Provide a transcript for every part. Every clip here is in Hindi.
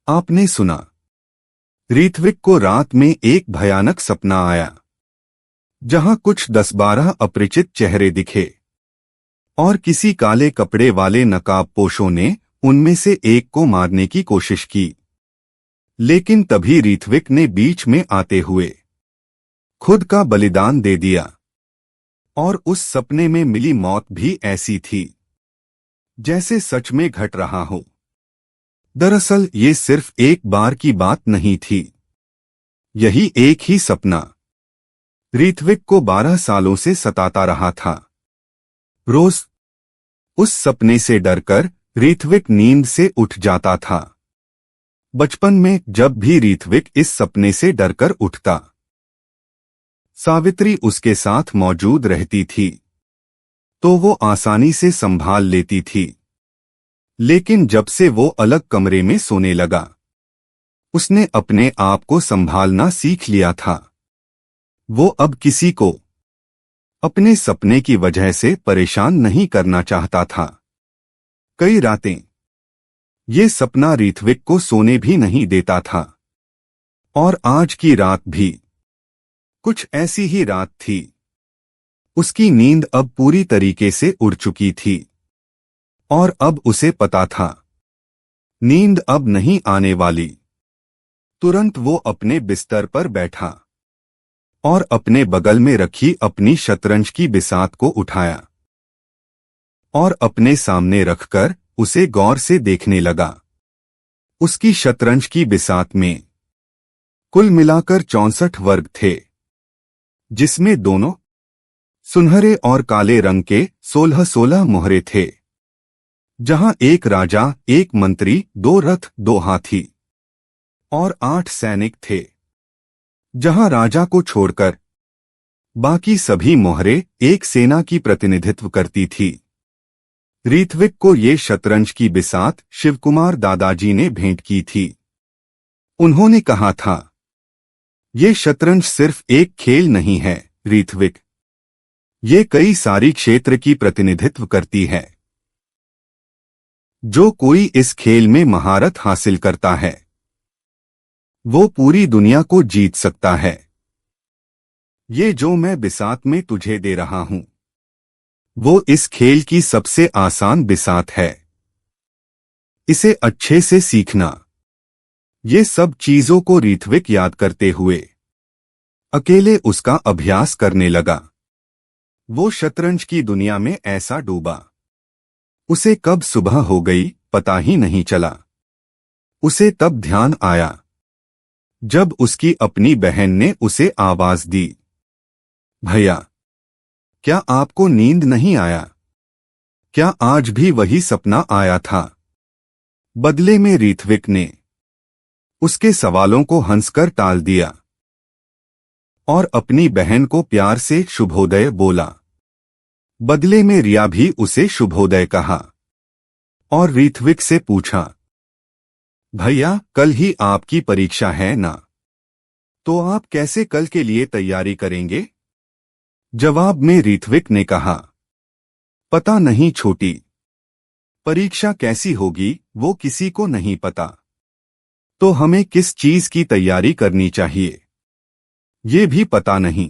आपने सुना। ऋत्विक को रात में एक भयानक सपना आया, जहां कुछ 10-12 अपरिचित चेहरे दिखे और किसी काले कपड़े वाले नकाबपोशों ने उनमें से एक को मारने की कोशिश की। लेकिन तभी ऋत्विक ने बीच में आते हुए खुद का बलिदान दे दिया और उस सपने में मिली मौत भी ऐसी थी जैसे सच में घट रहा हो। दरअसल ये सिर्फ एक बार की बात नहीं थी, यही एक ही सपना ऋत्विक को 12 सालों से सताता रहा था। रोज उस सपने से डरकर ऋत्विक नींद से उठ जाता था। बचपन में जब भी ऋत्विक इस सपने से डरकर उठता, सावित्री उसके साथ मौजूद रहती थी तो वो आसानी से संभाल लेती थी। लेकिन जब से वो अलग कमरे में सोने लगा, उसने अपने आप को संभालना सीख लिया था। वो अब किसी को अपने सपने की वजह से परेशान नहीं करना चाहता था। कई रातें ये सपना ऋत्विक को सोने भी नहीं देता था और आज की रात भी कुछ ऐसी ही रात थी। उसकी नींद अब पूरी तरीके से उड़ चुकी थी और अब उसे पता था नींद अब नहीं आने वाली। तुरंत वो अपने बिस्तर पर बैठा और अपने बगल में रखी अपनी शतरंज की बिसात को उठाया और अपने सामने रखकर उसे गौर से देखने लगा। उसकी शतरंज की बिसात में कुल मिलाकर 64 वर्ग थे, जिसमें दोनों सुनहरे और काले रंग के 16-16 मोहरे थे, जहां एक राजा, एक मंत्री, 2 रथ, 2 हाथी और 8 सैनिक थे। जहां राजा को छोड़कर बाकी सभी मोहरे एक सेना की प्रतिनिधित्व करती थी। ऋत्विक को ये शतरंज की बिसात शिवकुमार दादाजी ने भेंट की थी। उन्होंने कहा था, ये शतरंज सिर्फ एक खेल नहीं है ऋत्विक, ये कई सारी क्षेत्र की प्रतिनिधित्व करती है। जो कोई इस खेल में महारत हासिल करता है वो पूरी दुनिया को जीत सकता है। ये जो मैं बिसात में तुझे दे रहा हूं वो इस खेल की सबसे आसान बिसात है। इसे अच्छे से सीखना। ये सब चीजों को ऋत्विक याद करते हुए अकेले उसका अभ्यास करने लगा। वो शतरंज की दुनिया में ऐसा डूबा, उसे कब सुबह हो गई पता ही नहीं चला। उसे तब ध्यान आया जब उसकी अपनी बहन ने उसे आवाज दी, भैया, क्या आपको नींद नहीं आया? क्या आज भी वही सपना आया था? बदले में ऋत्विक ने उसके सवालों को हंसकर टाल दिया और अपनी बहन को प्यार से शुभोदय बोला। बदले में रिया भी उसे शुभोदय कहा और ऋत्विक से पूछा, भैया, कल ही आपकी परीक्षा है ना? तो आप कैसे कल के लिए तैयारी करेंगे? जवाब में ऋत्विक ने कहा, पता नहीं छोटी, परीक्षा कैसी होगी वो किसी को नहीं पता, तो हमें किस चीज की तैयारी करनी चाहिए ये भी पता नहीं,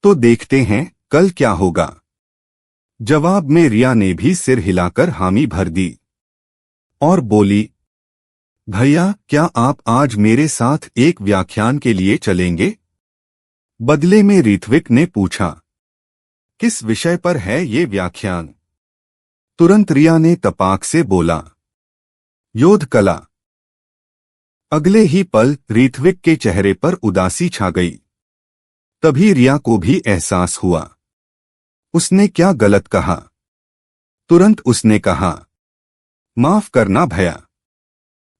तो देखते हैं कल क्या होगा। जवाब में रिया ने भी सिर हिलाकर हामी भर दी और बोली, भैया, क्या आप आज मेरे साथ एक व्याख्यान के लिए चलेंगे? बदले में ऋत्विक ने पूछा, किस विषय पर है ये व्याख्यान? तुरंत रिया ने तपाक से बोला, योद्ध कला। अगले ही पल ऋत्विक के चेहरे पर उदासी छा गई। तभी रिया को भी एहसास हुआ उसने क्या गलत कहा। तुरंत उसने कहा, माफ करना भैया,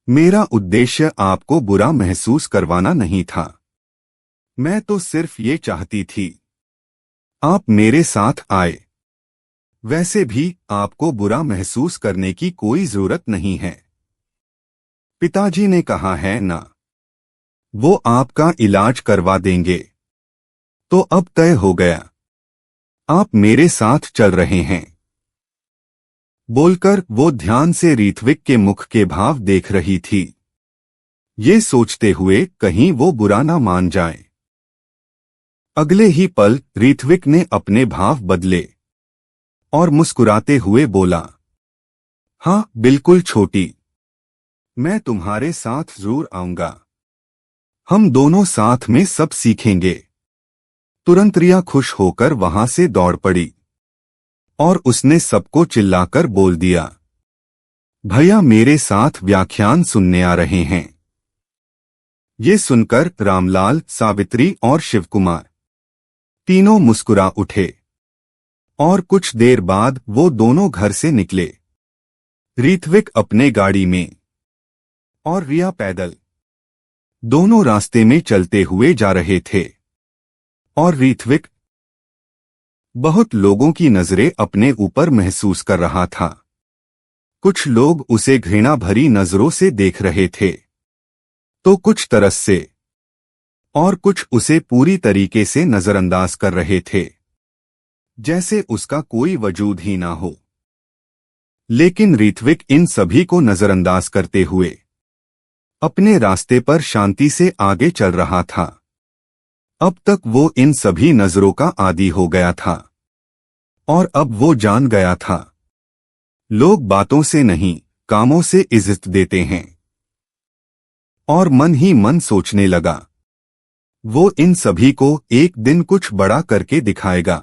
मेरा उद्देश्य आपको बुरा महसूस करवाना नहीं था। मैं तो सिर्फ ये चाहती थी आप मेरे साथ आए। वैसे भी आपको बुरा महसूस करने की कोई जरूरत नहीं है। पिताजी ने कहा है ना, वो आपका इलाज करवा देंगे। तो अब तय हो गया, आप मेरे साथ चल रहे हैं। बोलकर वो ध्यान से ऋत्विक के मुख के भाव देख रही थी। ये सोचते हुए कहीं वो बुरा ना मान जाए। अगले ही पल ऋत्विक ने अपने भाव बदले और मुस्कुराते हुए बोला, हाँ बिल्कुल छोटी, मैं तुम्हारे साथ जरूर आऊंगा। हम दोनों साथ में सब सीखेंगे। तुरंत रिया खुश होकर वहां से दौड़ पड़ी और उसने सबको चिल्लाकर बोल दिया, भैया मेरे साथ व्याख्यान सुनने आ रहे हैं। ये सुनकर रामलाल, सावित्री और शिवकुमार तीनों मुस्कुरा उठे और कुछ देर बाद वो दोनों घर से निकले। ऋत्विक अपने गाड़ी में और रिया पैदल, दोनों रास्ते में चलते हुए जा रहे थे। और ऋत्विक बहुत लोगों की नजरें अपने ऊपर महसूस कर रहा था। कुछ लोग उसे घृणा भरी नजरों से देख रहे थे, तो कुछ तरस से, और कुछ उसे पूरी तरीके से नजरअंदाज कर रहे थे, जैसे उसका कोई वजूद ही ना हो। लेकिन ऋत्विक इन सभी को नजरअंदाज करते हुए अपने रास्ते पर शांति से आगे चल रहा था। अब तक वो इन सभी नजरों का आदी हो गया था और अब वो जान गया था, लोग बातों से नहीं कामों से इज्जत देते हैं। और मन ही मन सोचने लगा, वो इन सभी को एक दिन कुछ बड़ा करके दिखाएगा।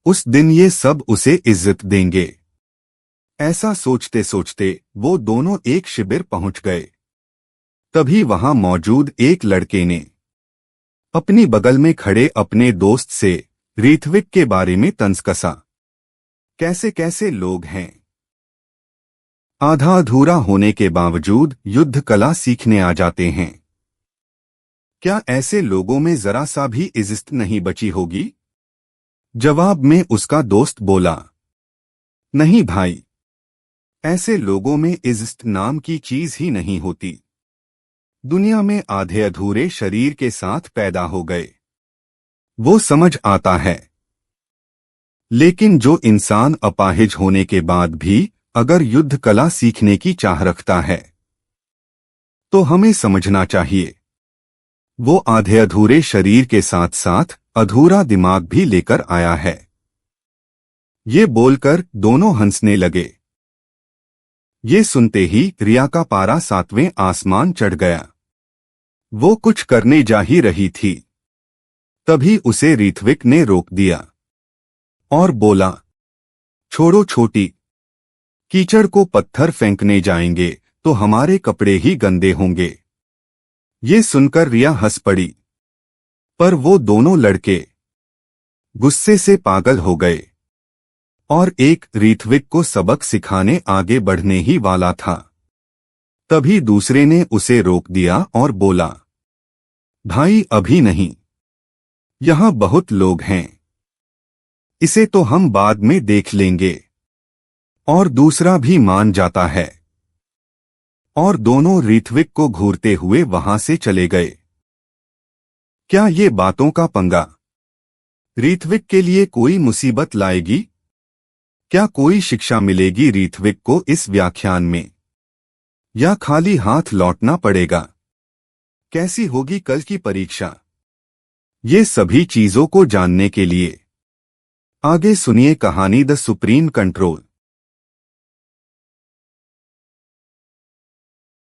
उस दिन ये सब उसे इज्जत देंगे। ऐसा सोचते सोचते वो दोनों एक शिविर पहुंच गए। तभी वहां मौजूद एक लड़के ने अपनी बगल में खड़े अपने दोस्त से ऋत्विक के बारे में तंज कसा। कैसे कैसे लोग हैं, आधा अधूरा होने के बावजूद युद्ध कला सीखने आ जाते हैं। क्या ऐसे लोगों में जरा सा भी इज्जत नहीं बची होगी? जवाब में उसका दोस्त बोला, नहीं भाई, ऐसे लोगों में इज्जत नाम की चीज ही नहीं होती। दुनिया में आधे अधूरे शरीर के साथ पैदा हो गए, वो समझ आता है। लेकिन जो इंसान अपाहिज होने के बाद भी अगर युद्ध कला सीखने की चाह रखता है, तो हमें समझना चाहिए, वो आधे अधूरे शरीर के साथ साथ अधूरा दिमाग भी लेकर आया है। ये बोलकर दोनों हंसने लगे। ये सुनते ही रिया का पारा 7वें आसमान चढ़ गया। वो कुछ करने जा ही रही थी, तभी उसे ऋत्विक ने रोक दिया और बोला, छोड़ो छोटी, कीचड़ को पत्थर फेंकने जाएंगे तो हमारे कपड़े ही गंदे होंगे। ये सुनकर रिया हंस पड़ी, पर वो दोनों लड़के गुस्से से पागल हो गए और एक ऋत्विक को सबक सिखाने आगे बढ़ने ही वाला था। तभी दूसरे ने उसे रोक दिया और बोला, भाई अभी नहीं, यहां बहुत लोग हैं, इसे तो हम बाद में देख लेंगे। और दूसरा भी मान जाता है और दोनों ऋत्विक को घूरते हुए वहां से चले गए। क्या ये बातों का पंगा ऋत्विक के लिए कोई मुसीबत लाएगी? क्या कोई शिक्षा मिलेगी ऋत्विक को इस व्याख्यान में, या खाली हाथ लौटना पड़ेगा? कैसी होगी कल की परीक्षा? ये सभी चीजों को जानने के लिए आगे सुनिए कहानी द सुप्रीम कंट्रोल।